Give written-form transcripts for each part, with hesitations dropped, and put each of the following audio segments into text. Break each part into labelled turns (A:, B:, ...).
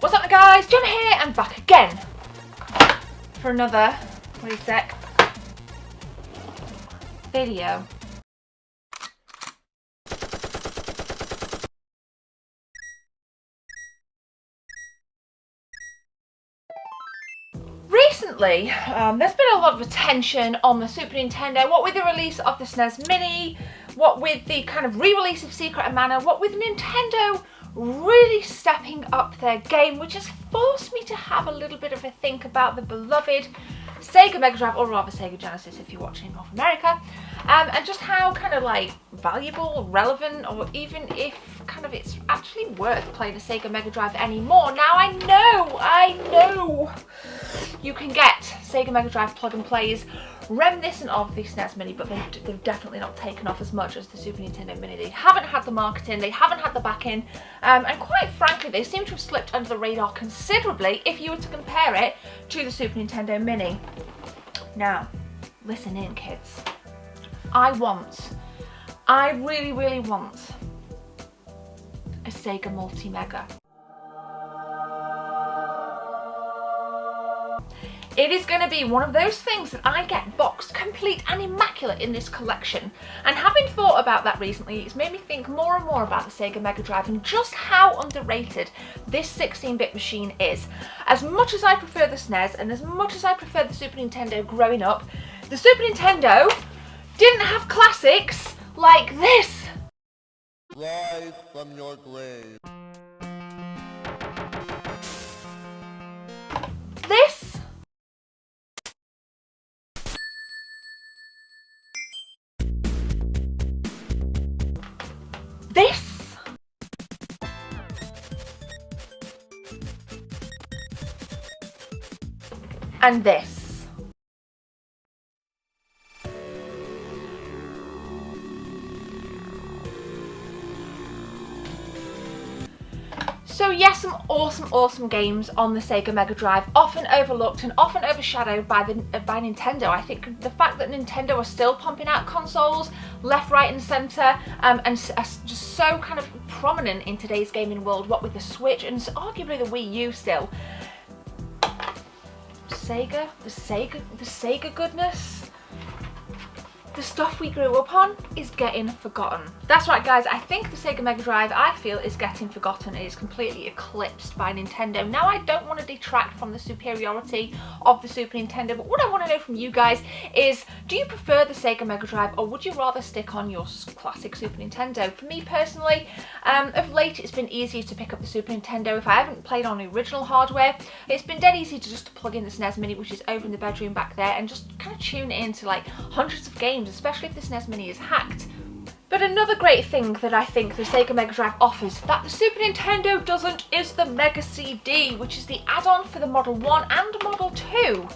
A: What's up guys, Gemma here and back again for another, wait a sec, video. Recently, there's been a lot of attention on the Super Nintendo, what with the release of the SNES Mini, what with the kind of re-release of Secret of Mana, what with Nintendo really stepping up their game, which has forced me to have a little bit of a think about the beloved Sega Mega Drive, or rather Sega Genesis if you're watching in North America, and just how kind of like valuable, relevant, or even if kind of it's actually worth playing a Sega Mega Drive anymore. Now I know you can get Sega Mega Drive plug and plays reminiscent of the SNES Mini, but they've definitely not taken off as much as the Super Nintendo Mini. They haven't had the marketing, they haven't had the backing, and quite frankly they seem to have slipped under the radar considerably if you were to compare it to the Super Nintendo Mini. Now, listen in kids. I really want a Sega Multi-Mega. It is going to be one of those things that I get boxed, complete and immaculate in this collection. And having thought about that recently, it's made me think more and more about the Sega Mega Drive and just how underrated this 16-bit machine is. As much as I prefer the SNES and as much as I prefer the Super Nintendo growing up, the Super Nintendo didn't have classics like this.
B: Rise from your grave.
A: This. This. And this. So yes, some awesome games on the Sega Mega Drive, often overlooked and often overshadowed by Nintendo. I think the fact that Nintendo are still pumping out consoles left, right and centre, and just so kind of prominent in today's gaming world, what with the Switch and arguably the Wii U still. The Sega goodness, the stuff we grew up on is getting forgotten. That's right guys, I think the Sega Mega Drive, I feel, is getting forgotten. It is completely eclipsed by Nintendo. Now I don't want to detract from the superiority of the Super Nintendo, but what I want to know from you guys is, do you prefer the Sega Mega Drive or would you rather stick on your classic Super Nintendo? For me personally, of late it's been easier to pick up the Super Nintendo. If I haven't played on the original hardware, it's been dead easy to just plug in the SNES Mini, which is over in the bedroom back there, and just kind of tune it into like hundreds of games, especially if the SNES Mini is hacked. But another great thing that I think the Sega Mega Drive offers that the Super Nintendo doesn't is the Mega CD, which is the add-on for the Model 1 and Model 2.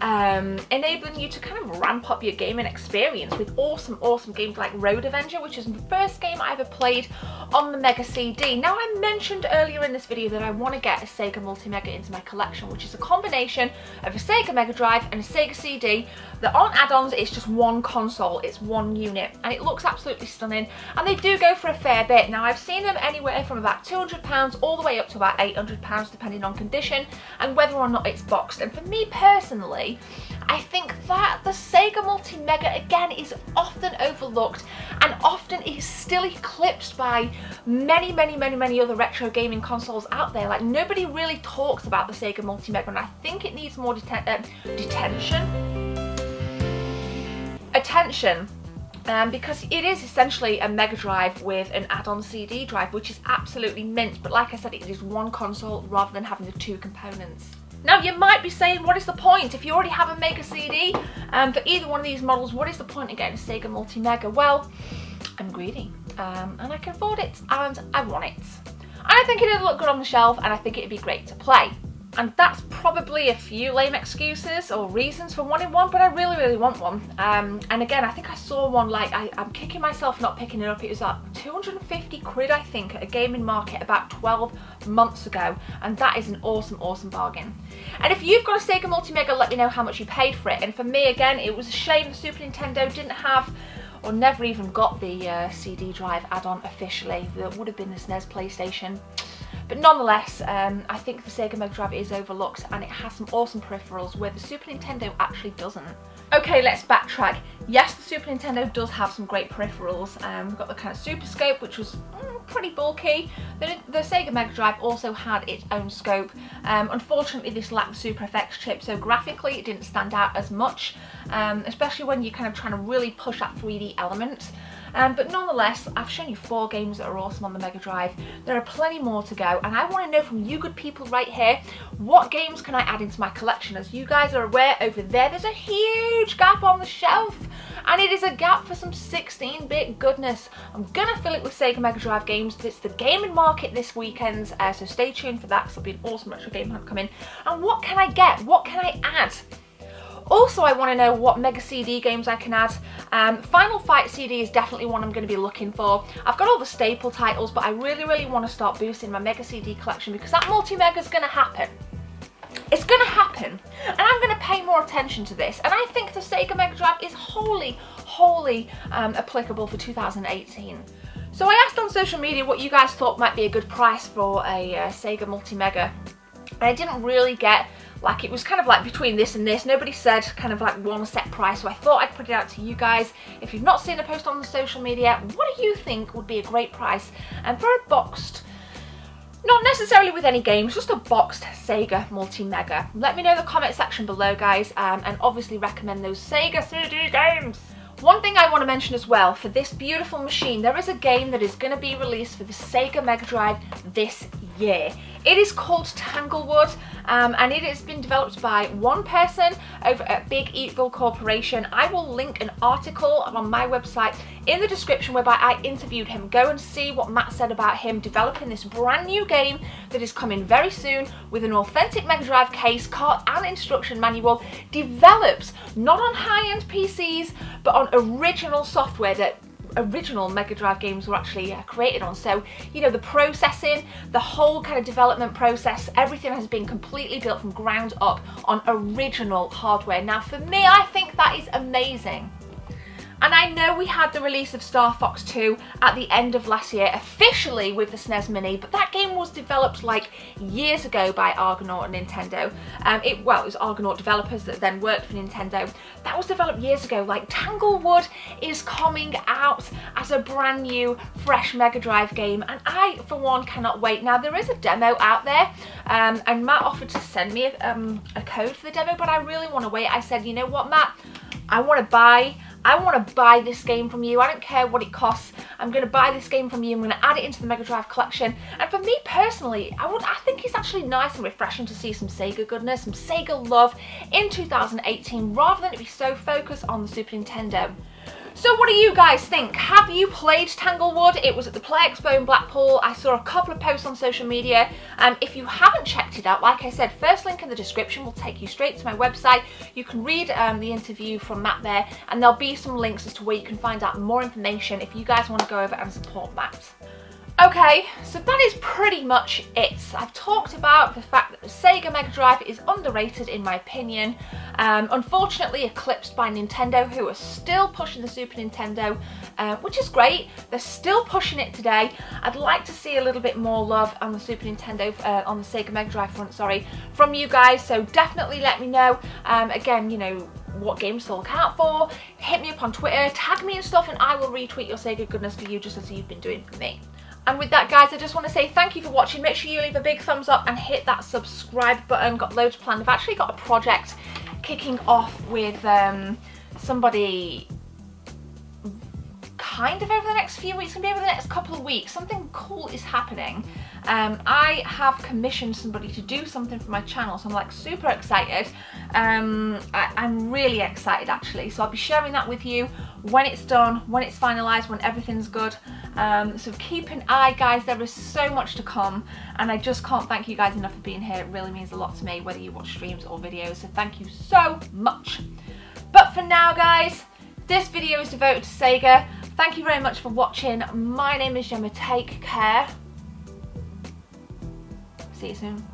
A: Enabling you to kind of ramp up your gaming experience with awesome games like Road Avenger, which is the first game I ever played on the Mega CD. Now I mentioned earlier in this video that I want to get a Sega Multi-Mega into my collection, which is a combination of a Sega Mega Drive and a Sega CD that aren't add-ons, it's just one console, it's one unit, and it looks absolutely stunning, and they do go for a fair bit. Now I've seen them anywhere from about £200 all the way up to about £800 depending on condition and whether or not it's boxed. And for me personally, I think that the Sega Multi-Mega again is often overlooked and often is still eclipsed by many other retro gaming consoles out there. Like, nobody really talks about the Sega Multi-Mega, and I think it needs more attention, because it is essentially a Mega Drive with an add-on CD drive, which is absolutely mint, but like I said, it is one console rather than having the two components. Now you might be saying, what is the point? If you already have a Mega CD for either one of these models, what is the point in getting a Sega Multi-Mega? Well, I'm greedy, and I can afford it, and I want it. And I think it'd look good on the shelf, and I think it'd be great to play. And that's probably a few lame excuses or reasons for wanting one, but I really want one. And again, I think I saw one, like, I'm kicking myself not picking it up. It was like 250 quid, I think, at a gaming market about 12 months ago. And that is an awesome bargain. And if you've got a Sega Multi-Mega, let me know how much you paid for it. And for me, again, it was a shame the Super Nintendo didn't have, or never even got the CD drive add-on officially. That would have been the SNES PlayStation. But nonetheless, I think the Sega Mega Drive is overlooked, and it has some awesome peripherals where the Super Nintendo actually doesn't. Okay, let's backtrack. Yes, the Super Nintendo does have some great peripherals. We've got the kind of Super Scope, which was pretty bulky. The Sega Mega Drive also had its own scope. Unfortunately, this lacked the Super FX chip, so graphically it didn't stand out as much, especially when you're kind of trying to really push that 3D element. But nonetheless, I've shown you 4 games that are awesome on the Mega Drive. There are plenty more to go, and I want to know from you good people right here, what games can I add into my collection? As you guys are aware, over there's a huge gap on the shelf, and it is a gap for some 16-bit goodness. I'm gonna fill it with Sega Mega Drive games. It's the gaming market this weekend, so stay tuned for that, because there'll be an awesome retro game hunt coming. And what can I get? What can I add? Also, I want to know what Mega CD games I can add. Final Fight CD is definitely one I'm going to be looking for. I've got all the staple titles, but I really want to start boosting my Mega CD collection, because that multi-mega is going to happen. It's going to happen, and I'm going to pay more attention to this. And I think the Sega Mega Drive is wholly applicable for 2018. So I asked on social media what you guys thought might be a good price for a Sega multi-mega, and I didn't really get, like, it was kind of like between this and this. Nobody said kind of like one set price, so I thought I'd put it out to you guys. If you've not seen a post on the social media, what do you think would be a great price for a boxed, not necessarily with any games, just a boxed Sega multi-mega? Let me know in the comment section below, guys, and obviously recommend those Sega CD games. One thing I want to mention as well, for this beautiful machine, there is a game that is going to be released for the Sega Mega Drive this year. It is called Tanglewood, and it has been developed by one person over at Big Evil Corporation. I will link an article on my website in the description whereby I interviewed him. Go and see what Matt said about him developing this brand new game that is coming very soon with an authentic Mega Drive case, cart and instruction manual, developed not on high-end PCs but on original software that original Mega Drive games were actually created on. So, you know, the processing, the whole kind of development process, everything has been completely built from ground up on original hardware. Now, for me, I think that is amazing. And I know we had the release of Star Fox 2 at the end of last year, officially with the SNES Mini, but that game was developed like years ago by Argonaut and Nintendo. It was Argonaut developers that then worked for Nintendo. That was developed years ago. Like, Tanglewood is coming out as a brand new, fresh Mega Drive game, and I, for one, cannot wait. Now, there is a demo out there, and Matt offered to send me a code for the demo, but I really want to wait. I said, you know what, Matt? I want to buy this game from you. I don't care what it costs. I'm going to buy this game from you. I'm going to add it into the Mega Drive collection. And for me personally, I think it's actually nice and refreshing to see some Sega goodness, some Sega love in 2018, rather than it be so focused on the Super Nintendo. So what do you guys think? Have you played Tanglewood? It was at the Play Expo in Blackpool. I saw a couple of posts on social media. If you haven't checked it out, like I said, first link in the description will take you straight to my website. You can read the interview from Matt there, and there'll be some links as to where you can find out more information if you guys want to go over and support Matt. Okay, so that is pretty much it. I've talked about the fact that the Sega Mega Drive is underrated in my opinion. Unfortunately eclipsed by Nintendo, who are still pushing the Super Nintendo, which is great. They're still pushing it today. I'd like to see a little bit more love on the Super Nintendo, on the Sega Mega Drive front, sorry, from you guys. So definitely let me know. Again, you know, what games to look out for. Hit me up on Twitter, tag me and stuff, and I will retweet your Sega goodness for you, just as you've been doing for me. And with that, guys, I just want to say thank you for watching. Make sure you leave a big thumbs up and hit that subscribe button. Got loads planned. I've actually got a project kicking off with somebody kind of over the next few weeks, maybe over the next couple of weeks. Something cool is happening. I have commissioned somebody to do something for my channel, so I'm like super excited. I'm really excited actually, so I'll be sharing that with you when it's done, when it's finalised, when everything's good. So keep an eye, guys. There is so much to come, and I just can't thank you guys enough for being here. It really means a lot to me, whether you watch streams or videos, so thank you so much. But for now, guys, this video is devoted to Sega. Thank you very much for watching. My name is Gemma. Take care. See you soon.